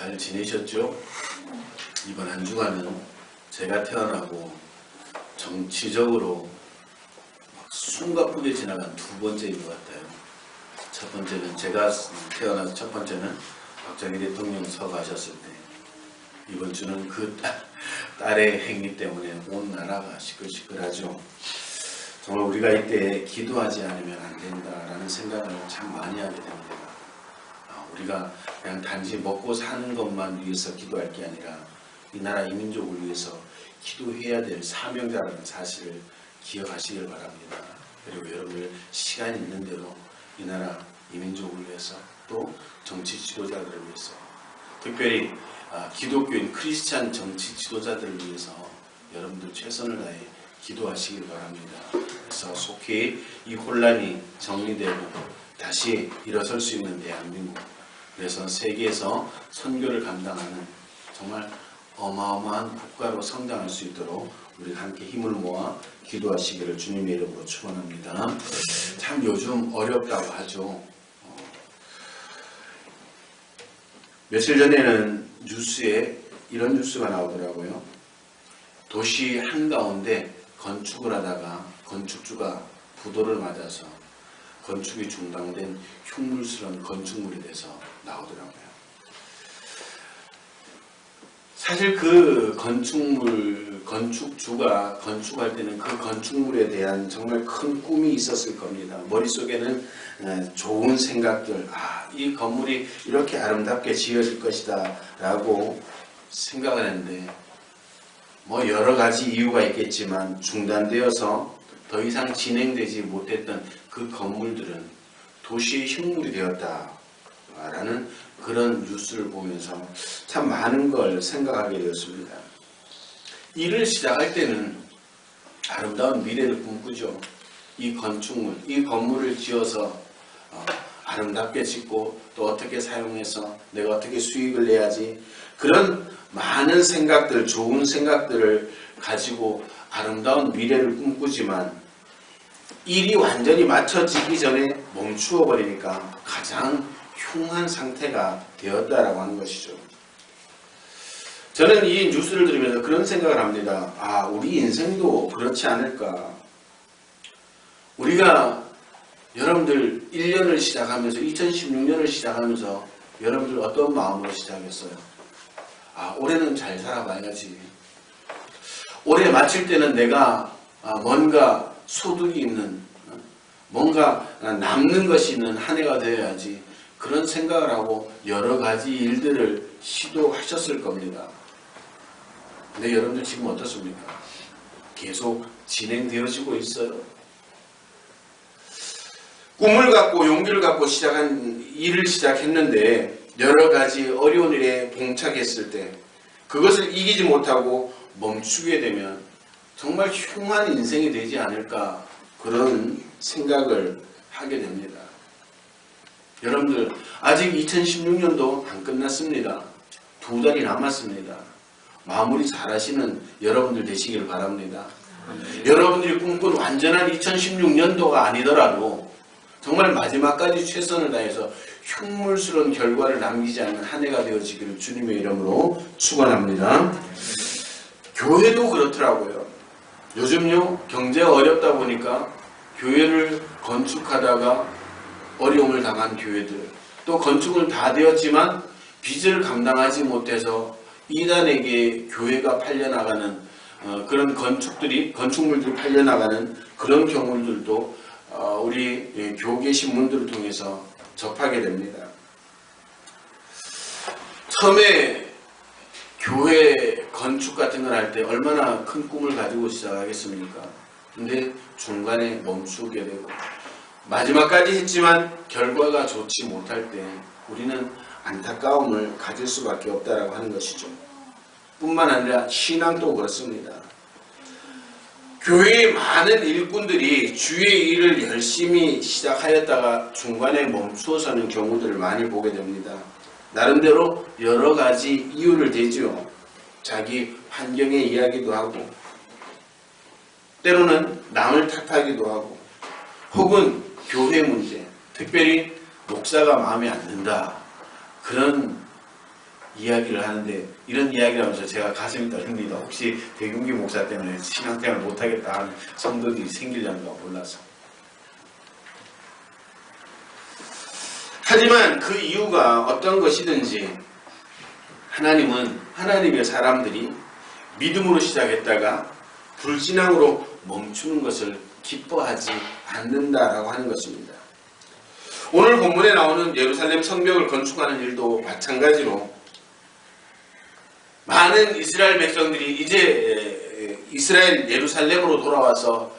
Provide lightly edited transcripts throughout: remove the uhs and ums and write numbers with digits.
잘 지내셨죠? 이번 한 주간은 제가 태어나고 정치적으로 숨가쁘게 지나간 두 번째인 것 같아요. 첫 번째는 제가 태어나서 첫 번째는 박정희 대통령 서거하셨을 때, 이번 주는 그 딸의 행위 때문에 온 나라가 시끌시끌하죠. 정말 우리가 이때 기도하지 않으면 안 된다라는 생각을 참 많이 하게 됩니다. 우리가 그냥 단지 먹고 사는 것만 위해서 기도할 게 아니라 이 나라 이 민족을 위해서 기도해야 될 사명자라는 사실을 기억하시길 바랍니다. 그리고 여러분들 시간 있는 대로 이 나라 이 민족을 위해서 또 정치 지도자들을 위해서, 특별히 기독교인 크리스찬 정치 지도자들을 위해서 여러분들 최선을 다해 기도하시길 바랍니다. 그래서 속히 이 혼란이 정리되고 다시 일어설 수 있는 대한민국, 그래서 세계에서 선교를 감당하는 정말 어마어마한 국가로 성장할 수 있도록 우리 함께 힘을 모아 기도하시기를 주님의 이름으로 축원합니다. 참 요즘 어렵다고 하죠. 며칠 전에는 뉴스에 이런 뉴스가 나오더라고요. 도시 한가운데 건축을 하다가 건축주가 부도를 맞아서 건축이 중단된 흉물스러운 건축물이 돼서 나오더라고요. 사실 그 건축주가 건축할 때는 그 건축물에 대한 정말 큰 꿈이 있었을 겁니다. 머릿속에는 좋은 생각들, 이 건물이 이렇게 아름답게 지어질 것이다 라고 생각을 했는데, 뭐 여러 가지 이유가 있겠지만 중단되어서 더 이상 진행되지 못했던 그 건물들은 도시의 흉물이 되었다라는 그런 뉴스를 보면서 참 많은 걸 생각하게 되었습니다. 일을 시작할 때는 아름다운 미래를 꿈꾸죠. 이 건축물, 이 건물을 지어서 아름답게 짓고 또 어떻게 사용해서 내가 어떻게 수익을 내야지, 그런 많은 생각들, 좋은 생각들을 가지고 아름다운 미래를 꿈꾸지만 일이 완전히 맞춰지기 전에 멈추어 버리니까 가장 흉한 상태가 되었다라고 하는 것이죠. 저는 이 뉴스를 들으면서 그런 생각을 합니다. 우리 인생도 그렇지 않을까. 우리가 여러분들 1년을 시작하면서 2016년을 시작하면서 여러분들 어떤 마음으로 시작했어요? 올해는 잘 살아봐야지. 올해 마칠 때는 내가 뭔가 소득이 있는, 뭔가 남는 것이 있는 한 해가 되어야지, 그런 생각을 하고 여러 가지 일들을 시도하셨을 겁니다. 근데 여러분들 지금 어떻습니까? 계속 진행되어지고 있어요. 꿈을 갖고 용기를 갖고 일을 시작했는데 여러 가지 어려운 일에 봉착했을 때 그것을 이기지 못하고 멈추게 되면 정말 흉한 인생이 되지 않을까, 그런 생각을 하게 됩니다. 여러분들 아직 2016년도 안 끝났습니다. 2달이 남았습니다. 마무리 잘 하시는 여러분들 되시기를 바랍니다. 여러분들이 꿈꾼 완전한 2016년도가 아니더라도 정말 마지막까지 최선을 다해서 흉물스러운 결과를 남기지 않는 한 해가 되어지기를 주님의 이름으로 축원합니다. 교회도 그렇더라고요. 요즘요, 경제가 어렵다 보니까 교회를 건축하다가 어려움을 당한 교회들, 또 건축은 다 되었지만 빚을 감당하지 못해서 이단에게 교회가 팔려나가는 그런 건축물들이 팔려나가는 그런 경우들도 우리 교계 신문들을 통해서 접하게 됩니다. 처음에 교회 건축 같은 걸 할 때 얼마나 큰 꿈을 가지고 시작하겠습니까? 근데 중간에 멈추게 되고 마지막까지 했지만 결과가 좋지 못할 때 우리는 안타까움을 가질 수밖에 없다라고 하는 것이죠. 뿐만 아니라 신앙도 그렇습니다. 교회의 많은 일꾼들이 주의 일을 열심히 시작하였다가 중간에 멈추어서는 경우들을 많이 보게 됩니다. 나름대로 여러 가지 이유를 대지요. 자기 환경의 이야기도 하고, 때로는 남을 탓하기도 하고, 혹은 교회 문제, 특별히 목사가 마음에 안 든다, 그런 이야기를 하는데 이런 이야기를 하면서 제가 가슴이 떨립니다. 혹시 대금기 목사 때문에 신앙생활 못하겠다 하는 성도들이 생기려는가 몰라서. 하지만 그 이유가 어떤 것이든지 하나님은 하나님의 사람들이 믿음으로 시작했다가 불신앙으로 멈추는 것을 기뻐하지 않는다라고 하는 것입니다. 오늘 본문에 나오는 예루살렘 성벽을 건축하는 일도 마찬가지로 많은 이스라엘 백성들이 이제 이스라엘 예루살렘으로 돌아와서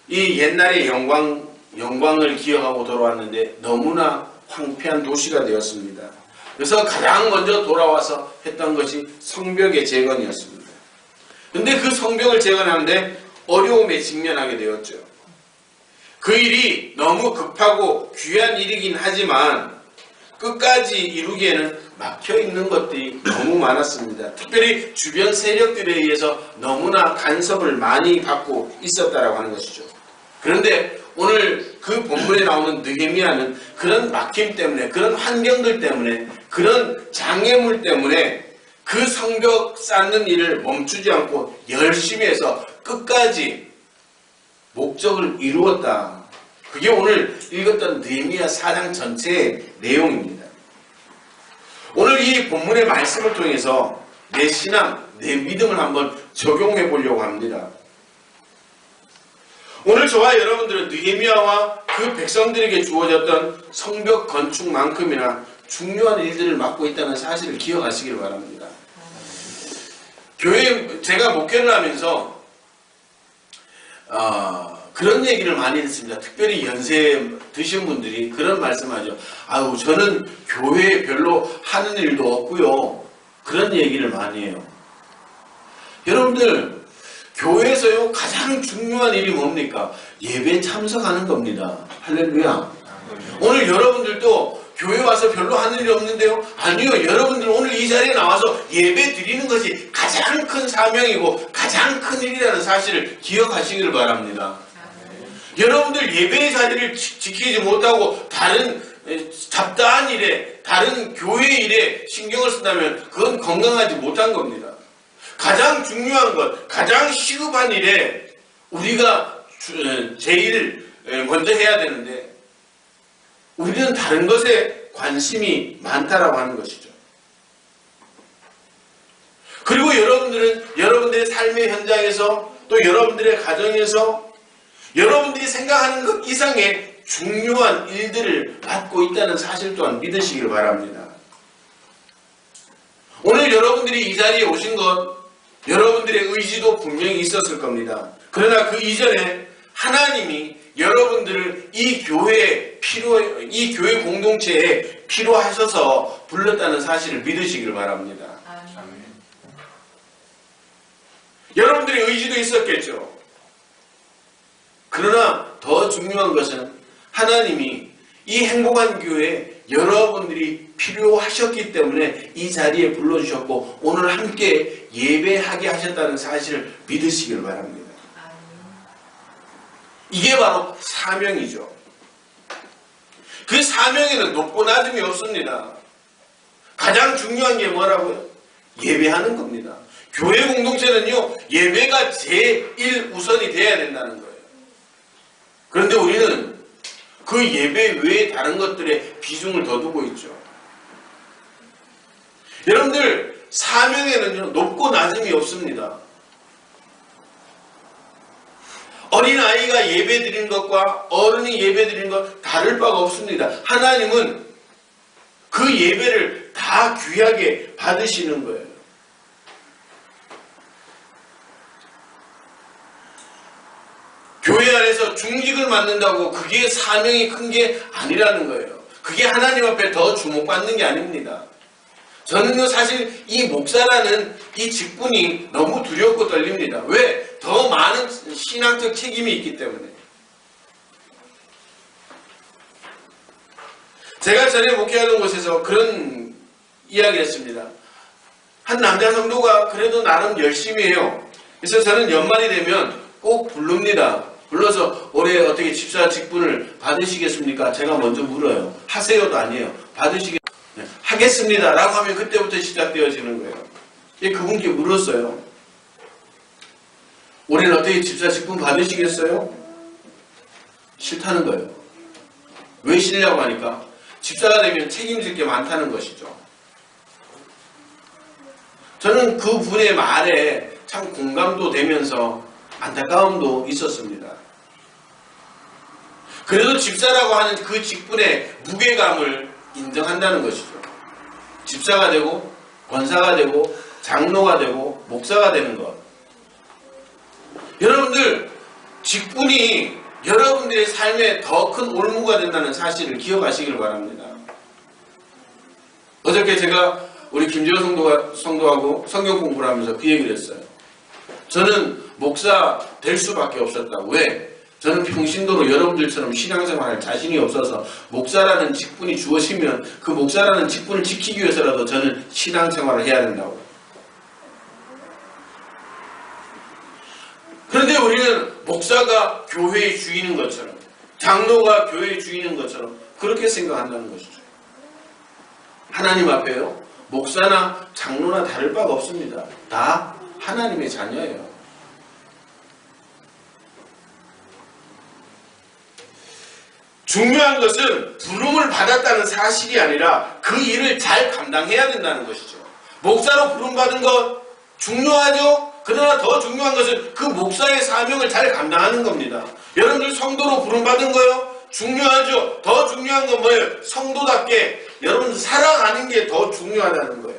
이 옛날의 영광을 기억하고 돌아왔는데 너무나 황폐한 도시가 되었습니다. 그래서 가장 먼저 돌아와서 했던 것이 성벽의 재건이었습니다. 그런데 그 성벽을 재건하는데 어려움에 직면하게 되었죠. 그 일이 너무 급하고 귀한 일이긴 하지만 끝까지 이루기에는 막혀있는 것들이 너무 많았습니다. 특별히 주변 세력들에 의해서 너무나 간섭을 많이 받고 있었다라고 하는 것이죠. 그런데 오늘 그 본문에 나오는 느헤미야는 그런 막힘 때문에, 그런 환경들 때문에, 그런 장애물 때문에 그 성벽 쌓는 일을 멈추지 않고 열심히 해서 끝까지 목적을 이루었다. 그게 오늘 읽었던 느헤미야 4장 전체의 내용입니다. 오늘 이 본문의 말씀을 통해서 내 신앙, 내 믿음을 한번 적용해 보려고 합니다. 오늘 저와 여러분들은 느헤미야와 그 백성들에게 주어졌던 성벽 건축만큼이나 중요한 일들을 맡고 있다는 사실을 기억하시길 바랍니다. 교회 제가 목회를 하면서 그런 얘기를 많이 했습니다. 특별히 연세 드신 분들이 그런 말씀하죠. 아유, 저는 교회에 별로 하는 일도 없고요. 그런 얘기를 많이 해요. 여러분들, 교회에서요 가장 중요한 일이 뭡니까? 예배 참석하는 겁니다. 할렐루야. 오늘 여러분들도 교회 와서 별로 하는 일이 없는데요? 아니요. 여러분들 오늘 이 자리에 나와서 예배 드리는 것이 가장 큰 사명이고 가장 큰 일이라는 사실을 기억하시길 바랍니다. 여러분들 예배의 자리를 지키지 못하고 다른 잡다한 일에, 다른 교회 일에 신경을 쓴다면 그건 건강하지 못한 겁니다. 가장 중요한 것, 가장 시급한 일에 우리가 제일 먼저 해야 되는데 우리는 다른 것에 관심이 많다라고 하는 것이죠. 그리고 여러분들은 여러분들의 삶의 현장에서 또 여러분들의 가정에서 여러분들이 생각하는 것 이상의 중요한 일들을 맡고 있다는 사실 또한 믿으시길 바랍니다. 오늘 여러분들이 이 자리에 오신 것 여러분들의 의지도 분명히 있었을 겁니다. 그러나 그 이전에 하나님이 여러분들을 이 교회 공동체에 필요하셔서 불렀다는 사실을 믿으시길 바랍니다. 아멘. 여러분들의 의지도 있었겠죠. 그러나 더 중요한 것은 하나님이 이 행복한 교회에 여러분들이 필요하셨기 때문에 이 자리에 불러주셨고 오늘 함께 예배하게 하셨다는 사실을 믿으시길 바랍니다. 이게 바로 사명이죠. 그 사명에는 높고 낮음이 없습니다. 가장 중요한 게 뭐라고요? 예배하는 겁니다. 교회 공동체는요, 예배가 제1우선이 돼야 된다는 거예요. 그런데 우리는 그 예배 외에 다른 것들에 비중을 더 두고 있죠. 여러분들, 사명에는요, 높고 낮음이 없습니다. 어린아이가 예배 드리는 것과 어른이 예배 드리는 것 다를 바가 없습니다. 하나님은 그 예배를 다 귀하게 받으시는 거예요. 교회 안에서 중직을 맡는다고 그게 사명이 큰 게 아니라는 거예요. 그게 하나님 앞에 더 주목받는 게 아닙니다. 저는요 사실 이 목사라는 이 직분이 너무 두렵고 떨립니다. 왜? 더 많은 신앙적 책임이 있기 때문에. 제가 전에 목회하던 곳에서 그런 이야기를 했습니다. 한 남자 성도가 그래도 나름 열심히 해요. 그래서 저는 연말이 되면 꼭 부릅니다. 불러서 올해 어떻게 집사 직분을 받으시겠습니까? 제가 먼저 물어요. 하세요도 아니에요. 받으시겠습니까? 하겠습니다 라고 하면 그때부터 시작되어지는 거예요. 그분께 물었어요. 올해는 어떻게 집사 직분 받으시겠어요? 싫다는 거예요. 왜 싫냐고 하니까 집사가 되면 책임질 게 많다는 것이죠. 저는 그 분의 말에 참 공감도 되면서 안타까움도 있었습니다. 그래도 집사라고 하는 그 직분의 무게감을 인정한다는 것이죠. 집사가 되고 권사가 되고 장로가 되고 목사가 되는 것. 여러분들 직분이 여러분들의 삶에 더 큰 올무가 된다는 사실을 기억하시길 바랍니다. 어저께 제가 우리 김재호 성도하고 성경 공부를 하면서 그 얘기를 했어요. 저는 목사 될 수밖에 없었다고. 왜? 저는 평신도로 여러분들처럼 신앙생활할 자신이 없어서 목사라는 직분이 주어지면 그 목사라는 직분을 지키기 위해서라도 저는 신앙생활을 해야 된다고. 그런데 우리는 목사가 교회의 주인인 것처럼, 장로가 교회의 주인인 것처럼 그렇게 생각한다는 것이죠. 하나님 앞에요, 목사나 장로나 다를 바가 없습니다. 다 하나님의 자녀예요. 중요한 것은 부름을 받았다는 사실이 아니라 그 일을 잘 감당해야 된다는 것이죠. 목사로 부름받은 것 중요하죠? 그러나 더 중요한 것은 그 목사의 사명을 잘 감당하는 겁니다. 여러분들 성도로 부름받은 거요? 중요하죠? 더 중요한 건 뭐예요? 성도답게 여러분들 살아가는 게 더 중요하다는 거예요.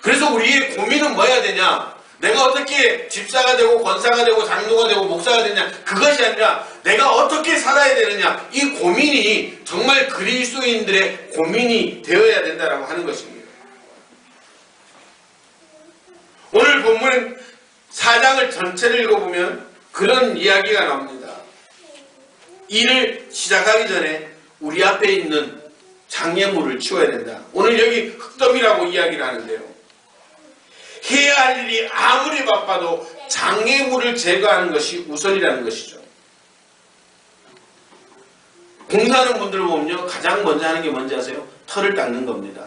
그래서 우리의 고민은 뭐야 되냐? 내가 어떻게 집사가 되고 권사가 되고 장로가 되고 목사가 되냐? 그것이 아니라 내가 어떻게 살아야 되느냐? 이 고민이 정말 그리스도인들의 고민이 되어야 된다고 하는 것입니다. 오늘 본문 4장을 전체를 읽어보면 그런 이야기가 나옵니다. 일을 시작하기 전에 우리 앞에 있는 장애물을 치워야 된다. 오늘 여기 흙더미라고 이야기를 하는데요. 해야 할 일이 아무리 바빠도 장애물을 제거하는 것이 우선이라는 것이죠. 공사하는 분들 보면요, 가장 먼저 하는 게 뭔지 아세요? 털을 닦는 겁니다.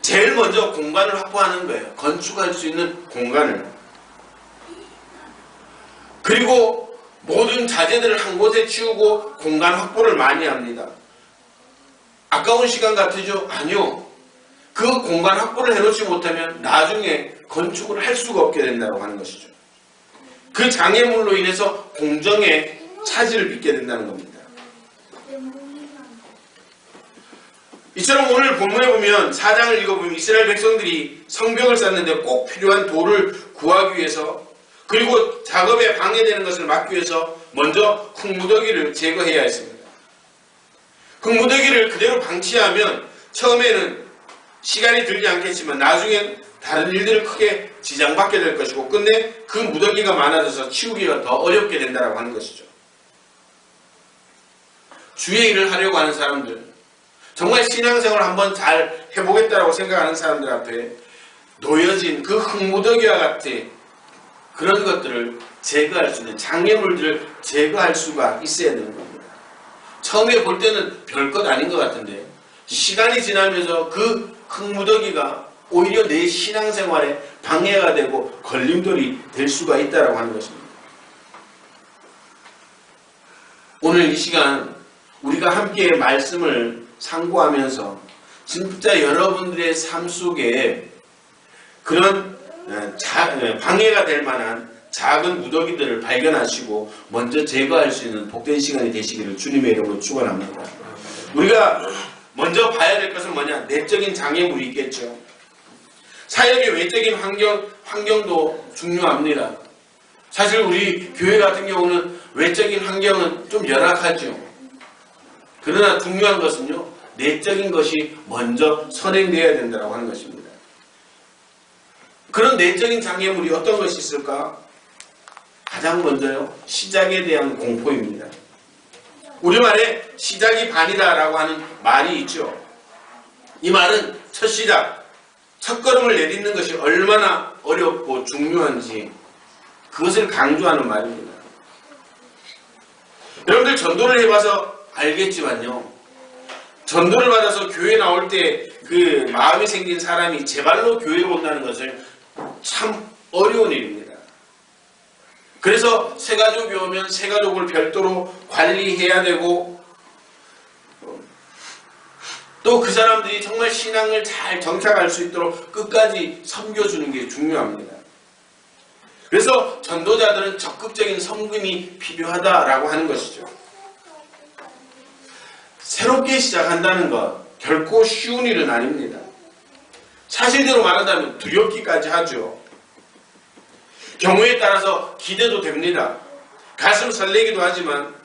제일 먼저 공간을 확보하는 거예요. 건축할 수 있는 공간을. 그리고 모든 자재들을 한 곳에 치우고 공간 확보를 많이 합니다. 아까운 시간 같으죠? 아니요. 그 공간 확보를 해놓지 못하면 나중에 건축을 할 수가 없게 된다고 하는 것이죠. 그 장애물로 인해서 공정의 차질을 빚게 된다는 겁니다. 이처럼 오늘 본문에 보면 4장을 읽어보면 이스라엘 백성들이 성벽을 쌓는데 꼭 필요한 돌을 구하기 위해서, 그리고 작업에 방해되는 것을 막기 위해서 먼저 흙무더기를 제거해야 했습니다. 흙무더기를 그대로 방치하면 처음에는 시간이 들지 않겠지만 나중엔 다른 일들을 크게 지장받게 될 것이고 끝내 그 무더기가 많아져서 치우기가 더 어렵게 된다고 하는 것이죠. 주의 일을 하려고 하는 사람들, 정말 신앙생활을 한번 잘 해보겠다고 생각하는 사람들 앞에 놓여진 그 흙무더기와 같은 그런 것들을 제거할 수 있는 장애물들을 제거할 수가 있어야 되는 겁니다. 처음에 볼 때는 별것 아닌 것 같은데 시간이 지나면서 그 흙무더기가 오히려 내 신앙생활에 방해가 되고 걸림돌이 될 수가 있다고 하는 것입니다. 오늘 이 시간 우리가 함께 말씀을 상고하면서 진짜 여러분들의 삶 속에 그런 방해가 될 만한 작은 무더기들을 발견하시고 먼저 제거할 수 있는 복된 시간이 되시기를 주님의 이름으로 축원합니다. 우리가 먼저 봐야 될 것은 뭐냐? 내적인 장애물이 있겠죠. 사역의 외적인 환경도 중요합니다. 사실 우리 교회 같은 경우는 외적인 환경은 좀 열악하죠. 그러나 중요한 것은요, 내적인 것이 먼저 선행되어야 된다고 하는 것입니다. 그런 내적인 장애물이 어떤 것이 있을까? 가장 먼저요, 시작에 대한 공포입니다. 우리말에 시작이 반이다라고 하는 말이 있죠. 이 말은 첫 시작, 첫 걸음을 내딛는 것이 얼마나 어렵고 중요한지 그것을 강조하는 말입니다. 여러분들 전도를 해봐서 알겠지만요, 전도를 받아서 교회 나올 때 그 마음이 생긴 사람이 제 발로 교회로 온다는 것을 참 어려운 일입니다. 그래서 새가족이 오면 새가족을 별도로 관리해야 되고, 또 그 사람들이 정말 신앙을 잘 정착할 수 있도록 끝까지 섬겨주는 게 중요합니다. 그래서 전도자들은 적극적인 섬김이 필요하다라고 하는 것이죠. 새롭게 시작한다는 것 결코 쉬운 일은 아닙니다. 사실대로 말한다면 두렵기까지 하죠. 경우에 따라서 기대도 됩니다. 가슴 설레기도 하지만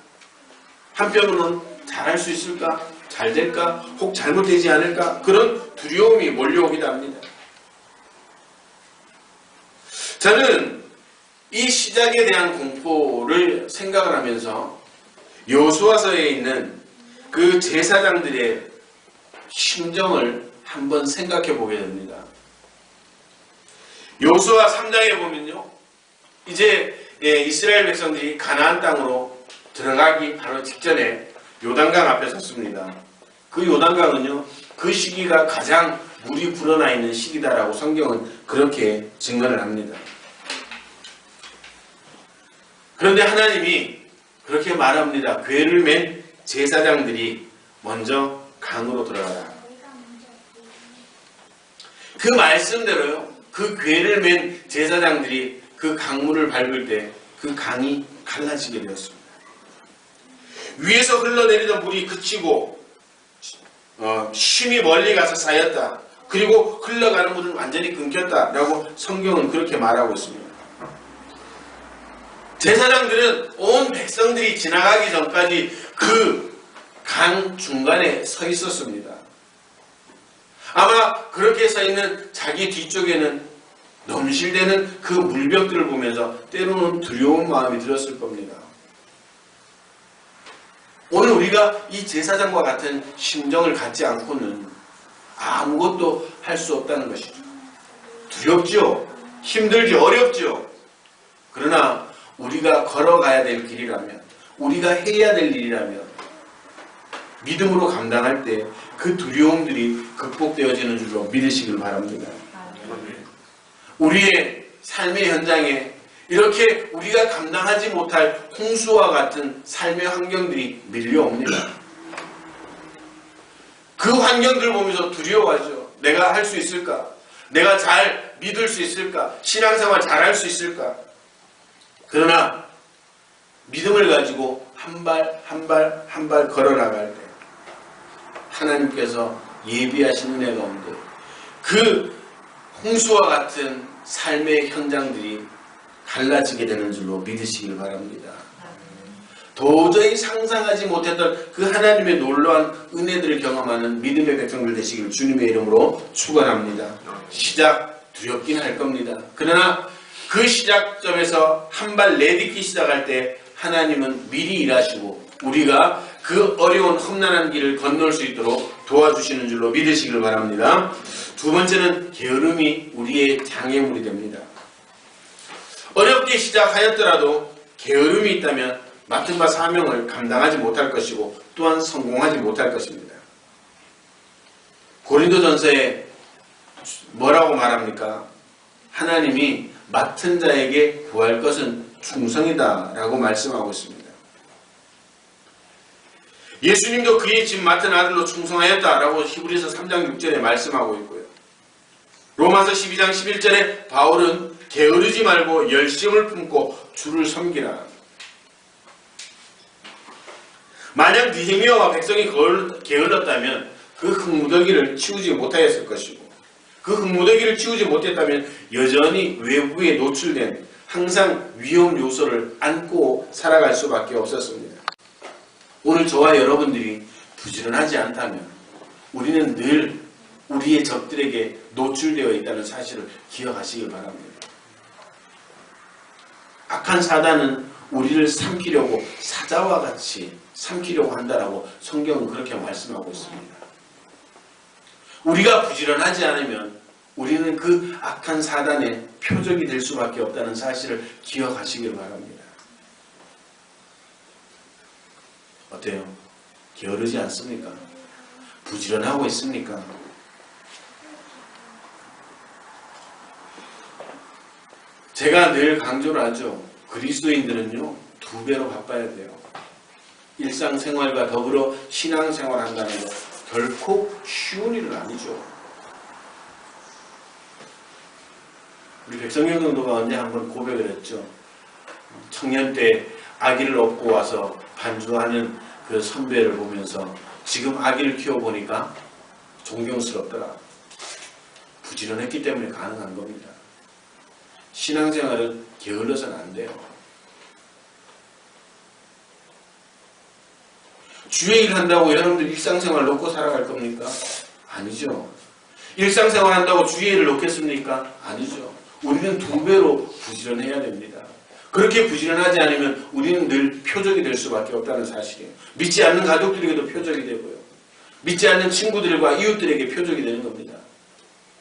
한편으로는 잘할 수 있을까? 잘 될까? 혹 잘못되지 않을까? 그런 두려움이 몰려오기도 합니다. 저는 이 시작에 대한 공포를 생각을 하면서 여호수아서에 있는 그 제사장들의 심정을 한번 생각해 보게 됩니다. 여호수아 3장에 보면요, 이제 이스라엘 백성들이 가나안 땅으로 들어가기 바로 직전에 요단강 앞에 섰습니다. 그 요단강은요, 그 시기가 가장 물이 불어나 있는 시기다라고 성경은 그렇게 증언을 합니다. 그런데 하나님이 그렇게 말합니다. 궤를 맨 제사장들이 먼저 강으로 들어가라. 그 말씀대로요, 그 궤를 맨 제사장들이 그 강물을 밟을 때 그 강이 갈라지게 되었습니다. 위에서 흘러내리던 물이 그치고 심히 멀리 가서 쌓였다. 그리고 흘러가는 물은 완전히 끊겼다라고 성경은 그렇게 말하고 있습니다. 제사장들은 온 백성들이 지나가기 전까지 그 강 중간에 서 있었습니다. 아마 그렇게 서 있는 자기 뒤쪽에는 넘실대는 그 물벽들을 보면서 때로는 두려운 마음이 들었을 겁니다. 오늘 우리가 이 제사장과 같은 심정을 갖지 않고는 아무것도 할 수 없다는 것이죠. 두렵죠. 힘들죠. 어렵죠. 그러나 우리가 걸어가야 될 길이라면, 우리가 해야 될 일이라면 믿음으로 감당할 때 그 두려움들이 극복되어지는 줄로 믿으시길 바랍니다. 우리의 삶의 현장에 이렇게 우리가 감당하지 못할 홍수와 같은 삶의 환경들이 밀려옵니다. 그 환경들을 보면서 두려워하죠. 내가 할 수 있을까? 내가 잘 믿을 수 있을까? 신앙생활 잘할 수 있을까? 그러나 믿음을 가지고 한 발 한 발 한 발 걸어나갈 때 하나님께서 예비하신 은혜 가운데 그 홍수와 같은 삶의 현장들이 갈라지게 되는 줄로 믿으시길 바랍니다. 도저히 상상하지 못했던 그 하나님의 놀라운 은혜들을 경험하는 믿음의 백성들 되시길 주님의 이름으로 축원합니다. 시작 두렵긴 할 겁니다. 그러나 그 시작점에서 한 발 내딛기 시작할 때 하나님은 미리 일하시고 우리가 그 어려운 험난한 길을 건널 수 있도록 도와주시는 줄로 믿으시길 바랍니다. 두 번째는 게으름이 우리의 장애물이 됩니다. 어렵게 시작하였더라도 게으름이 있다면 맡은 바 사명을 감당하지 못할 것이고 또한 성공하지 못할 것입니다. 고린도전서에 뭐라고 말합니까? 하나님이 맡은 자에게 구할 것은 충성이다 라고 말씀하고 있습니다. 예수님도 그의 집 맡은 아들로 충성하였다 라고 히브리서 3장 6절에 말씀하고 있고요. 로마서 12장 11절에 바울은 게으르지 말고 열심을 품고 주를 섬기라. 만약 느헤미야와 백성이 게을렀다면 그 흙무더기를 치우지 못하였을 것이고 그 흙무더기를 치우지 못했다면 여전히 외부에 노출된 항상 위험 요소를 안고 살아갈 수밖에 없었습니다. 오늘 저와 여러분들이 부지런하지 않다면 우리는 늘 우리의 적들에게 노출되어 있다는 사실을 기억하시길 바랍니다. 악한 사단은 우리를 삼키려고 사자와 같이 삼키려고 한다라고 성경은 그렇게 말씀하고 있습니다. 우리가 부지런하지 않으면 우리는 그 악한 사단의 표적이 될 수밖에 없다는 사실을 기억하시길 바랍니다. 어때요? 게으르지 않습니까? 부지런하고 있습니까? 제가 늘 강조를 하죠. 그리스도인들은요, 2배로 바빠야 돼요. 일상생활과 더불어 신앙생활 한다는 거 결코 쉬운 일은 아니죠. 우리 백성경 성도가 언제 한번 고백을 했죠. 청년 때 아기를 업고 와서 반주하는 그 선배를 보면서 지금 아기를 키워보니까 존경스럽더라. 부지런했기 때문에 가능한 겁니다. 신앙생활은 게을러서는 안 돼요. 주의 일 한다고 여러분들 일상생활 놓고 살아갈 겁니까? 아니죠. 일상생활 한다고 주의 일을 놓겠습니까? 아니죠. 우리는 2배로 부지런해야 됩니다. 그렇게 부지런하지 않으면 우리는 늘 표적이 될 수밖에 없다는 사실이에요. 믿지 않는 가족들에게도 표적이 되고요. 믿지 않는 친구들과 이웃들에게 표적이 되는 겁니다.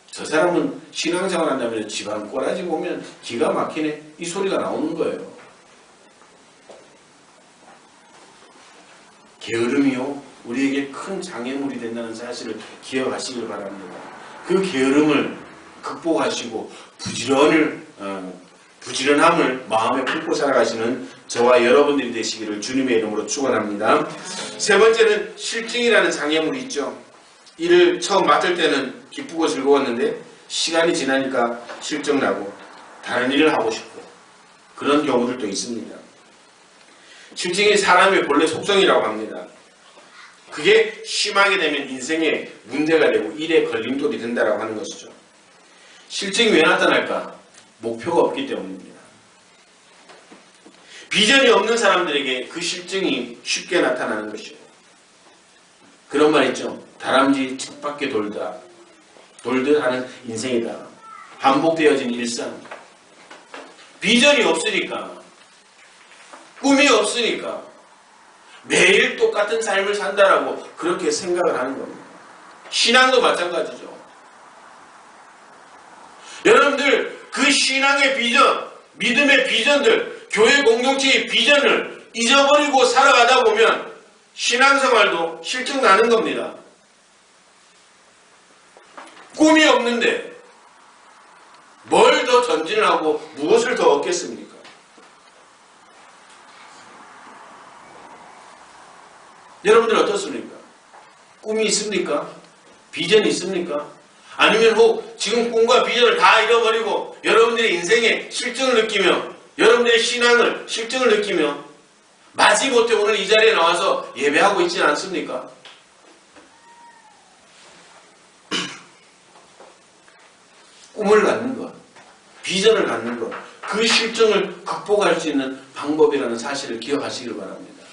저 사람은 신앙생활 한다면 집안 꼬라지 보면 기가 막히네. 이 소리가 나오는 거예요. 게으름이요, 우리에게 큰 장애물이 된다는 사실을 기억하시길 바랍니다. 그 게으름을 극복하시고 부지런함을 마음에 품고 살아가시는 저와 여러분들이 되시기를 주님의 이름으로 축원합니다. 세 번째는 실증이라는 장애물이 있죠. 일을 처음 맡을 때는 기쁘고 즐거웠는데 시간이 지나니까 실증나고 다른 일을 하고 싶고 그런 경우들도 있습니다. 실증이 사람의 본래 속성이라고 합니다. 그게 심하게 되면 인생에 문제가 되고 일에 걸림돌이 된다고 하는 것이죠. 실증이 왜 나타날까? 목표가 없기 때문입니다. 비전이 없는 사람들에게 그 실증이 쉽게 나타나는 것이죠. 그런 말 있죠. 다람쥐 쳇바퀴 돌듯 하는 인생이다. 반복되어진 일상. 비전이 없으니까, 꿈이 없으니까 매일 똑같은 삶을 산다라고 그렇게 생각을 하는 겁니다. 신앙도 마찬가지죠. 여러분들 그 신앙의 비전, 믿음의 비전들, 교회 공동체의 비전을 잊어버리고 살아가다 보면 신앙생활도 실증나는 겁니다. 꿈이 없는데 뭘 더 전진을 하고 무엇을 더 얻겠습니까? 여러분들 어떻습니까? 꿈이 있습니까? 비전이 있습니까? 아니면 혹 지금 꿈과 비전을 다 잃어버리고 여러분들의 인생에 실증을 느끼며 여러분들의 신앙을 실증을 느끼며 마지못해 오늘 이 자리에 나와서 예배하고 있지는 않습니까? 꿈을 갖는 것, 비전을 갖는 것, 그 실증을 극복할 수 있는 방법이라는 사실을 기억하시길 바랍니다.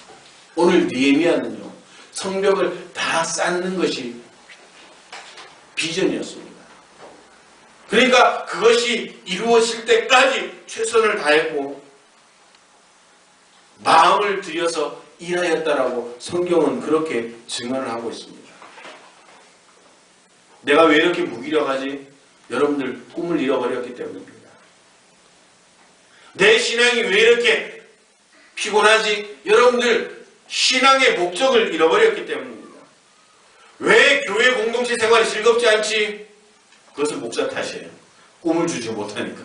오늘 느헤미야는요, 성벽을 다 쌓는 것이 비전이었습니다. 그러니까 그것이 이루어질 때까지 최선을 다했고 마음을 들여서 일하였다라고 성경은 그렇게 증언을 하고 있습니다. 내가 왜 이렇게 무기력하지? 여러분들 꿈을 잃어버렸기 때문입니다. 내 신앙이 왜 이렇게 피곤하지? 여러분들 신앙의 목적을 잃어버렸기 때문입니다. 왜 교회 공동체 생활이 즐겁지 않지? 그것은 목사 탓이에요. 꿈을 주지 못하니까.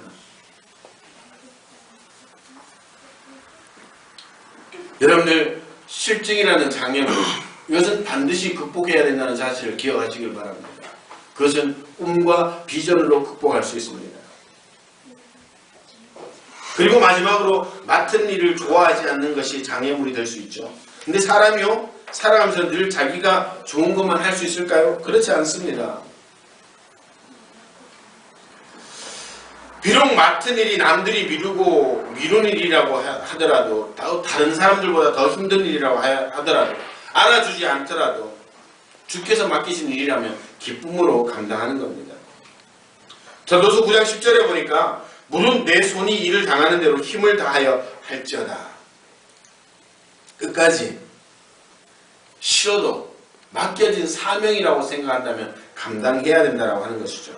여러분들 실증이라는 장애물, 이것은 반드시 극복해야 된다는 사실을 기억하시길 바랍니다. 그것은 꿈과 비전으로 극복할 수 있습니다. 그리고 마지막으로 맡은 일을 좋아하지 않는 것이 장애물이 될 수 있죠. 근데 사람이요, 살아가면서 늘 자기가 좋은 것만 할 수 있을까요? 그렇지 않습니다. 비록 맡은 일이 남들이 미룬 일이라고 하더라도, 다른 사람들보다 더 힘든 일이라고 하더라도, 알아주지 않더라도 주께서 맡기신 일이라면 기쁨으로 감당하는 겁니다. 전도서 9장 10절에 보니까 무릇 내 손이 일을 당하는 대로 힘을 다하여 할지어다. 끝까지 싫어도 맡겨진 사명이라고 생각한다면 감당해야 된다고 하는 것이죠.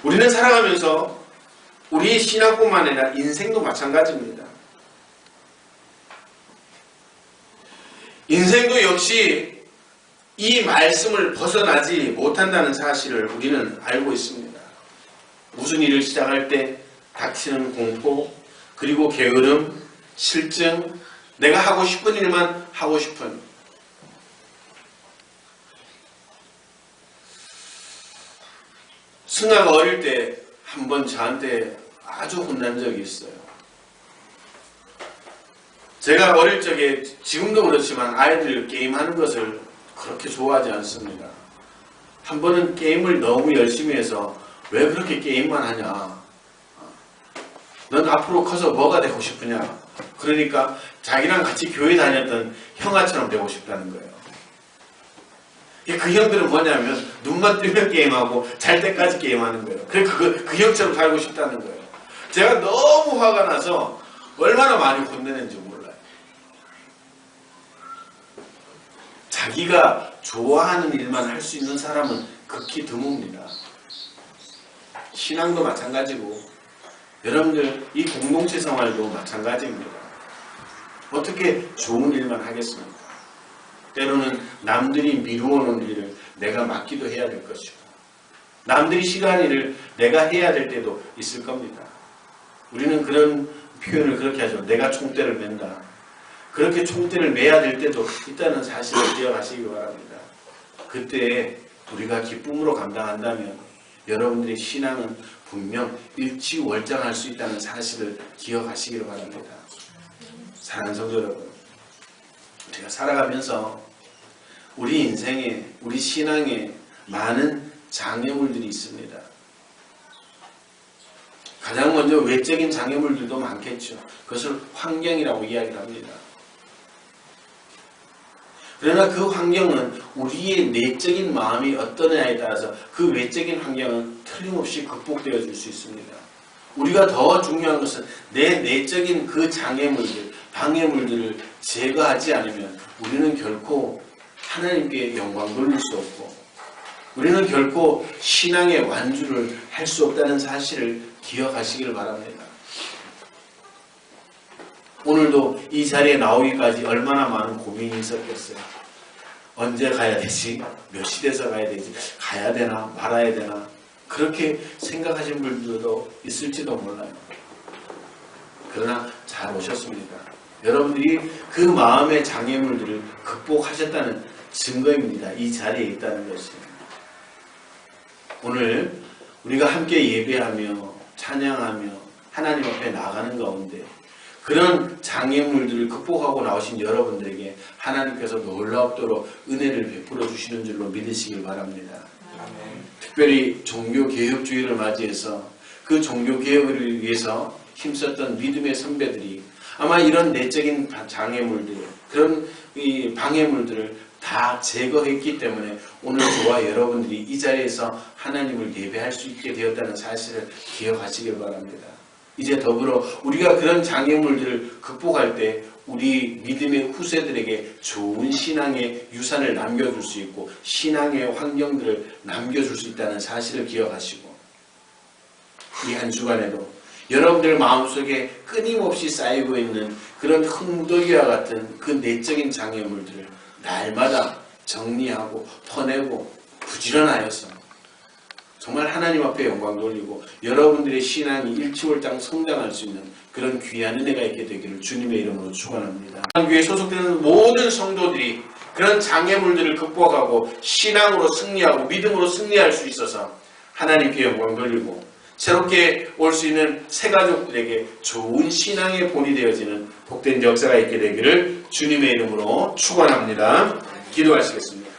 우리는 살아가면서 우리의 신앙뿐만 아니라 인생도 마찬가지입니다. 인생도 역시 이 말씀을 벗어나지 못한다는 사실을 우리는 알고 있습니다. 무슨 일을 시작할 때 닥치는 공포, 그리고 게으름, 실증, 내가 하고 싶은 일만 하고 싶은, 승아가 어릴 때 한 번 저한테 아주 혼난 적이 있어요. 제가 어릴 적에, 지금도 그렇지만 아이들 게임하는 것을 그렇게 좋아하지 않습니다. 한 번은 게임을 너무 열심히 해서 왜 그렇게 게임만 하냐, 넌 앞으로 커서 뭐가 되고 싶으냐, 그러니까 자기랑 같이 교회 다녔던 형아처럼 되고 싶다는 거예요. 그 형들은 뭐냐면 눈만 뜨면 게임하고 잘 때까지 게임하는 거예요. 그 형처럼 살고 싶다는 거예요. 제가 너무 화가 나서 얼마나 많이 혼내는지 몰라요. 자기가 좋아하는 일만 할 수 있는 사람은 극히 드뭅니다. 신앙도 마찬가지고 여러분들 이 공동체 생활도 마찬가지입니다. 어떻게 좋은 일만 하겠습니까? 때로는 남들이 미루어 놓은 일을 내가 맡기도 해야 될 것이고, 남들이 싫어하는 일을 내가 해야 될 때도 있을 겁니다. 우리는 그런 표현을 그렇게 하죠. 내가 총대를 맨다. 그렇게 총대를 매야 될 때도 있다는 사실을 기억하시기 바랍니다. 그때 우리가 기쁨으로 감당한다면 여러분들의 신앙은 분명 일취월장할 수 있다는 사실을 기억하시기를 바랍니다. 사랑하는 성도 여러분, 우리가 살아가면서 우리 인생에, 우리 신앙에 많은 장애물들이 있습니다. 가장 먼저 외적인 장애물들도 많겠죠. 그것을 환경이라고 이야기를 합니다. 그러나 그 환경은 우리의 내적인 마음이 어떠냐에 따라서 그 외적인 환경은 틀림없이 극복되어 줄 수 있습니다. 우리가 더 중요한 것은 내 내적인 그 장애물들, 방해물들을 제거하지 않으면 우리는 결코 하나님께 영광 돌릴 수 없고, 우리는 결코 신앙의 완주를 할 수 없다는 사실을 기억하시길 바랍니다. 오늘도 이 자리에 나오기까지 얼마나 많은 고민이 있었겠어요. 언제 가야 되지? 몇 시대에서 가야 되지? 가야 되나? 말아야 되나? 그렇게 생각하신 분들도 있을지도 몰라요. 그러나 잘 오셨습니다. 여러분들이 그 마음의 장애물들을 극복하셨다는 증거입니다. 이 자리에 있다는 것이. 오늘 우리가 함께 예배하며 찬양하며 하나님 앞에 나가는 가운데 그런 장애물들을 극복하고 나오신 여러분들에게 하나님께서 놀랍도록 은혜를 베풀어 주시는 줄로 믿으시길 바랍니다. 특별히 종교개혁주의를 맞이해서 그 종교개혁을 위해서 힘썼던 믿음의 선배들이 아마 이런 내적인 장애물들, 그런 이 방해물들을 다 제거했기 때문에 오늘 저와 여러분들이 이 자리에서 하나님을 예배할 수 있게 되었다는 사실을 기억하시길 바랍니다. 이제 더불어 우리가 그런 장애물들을 극복할 때 우리 믿음의 후세들에게 좋은 신앙의 유산을 남겨줄 수 있고 신앙의 환경들을 남겨줄 수 있다는 사실을 기억하시고, 이 한 주간에도 여러분들 마음속에 끊임없이 쌓이고 있는 그런 흙무더기와 같은 그 내적인 장애물들을 날마다 정리하고 퍼내고 부지런하여서 정말 하나님 앞에 영광 돌리고 여러분들의 신앙이 일취월장 성장할 수 있는 그런 귀한 은혜가 있게 되기를 주님의 이름으로 축원합니다. 교회에 소속되는 모든 성도들이 그런 장애물들을 극복하고 신앙으로 승리하고 믿음으로 승리할 수 있어서 하나님께 영광 돌리고 새롭게 올 수 있는 새 가족들에게 좋은 신앙의 본이 되어지는 복된 역사가 있게 되기를 주님의 이름으로 축원합니다. 기도하시겠습니다.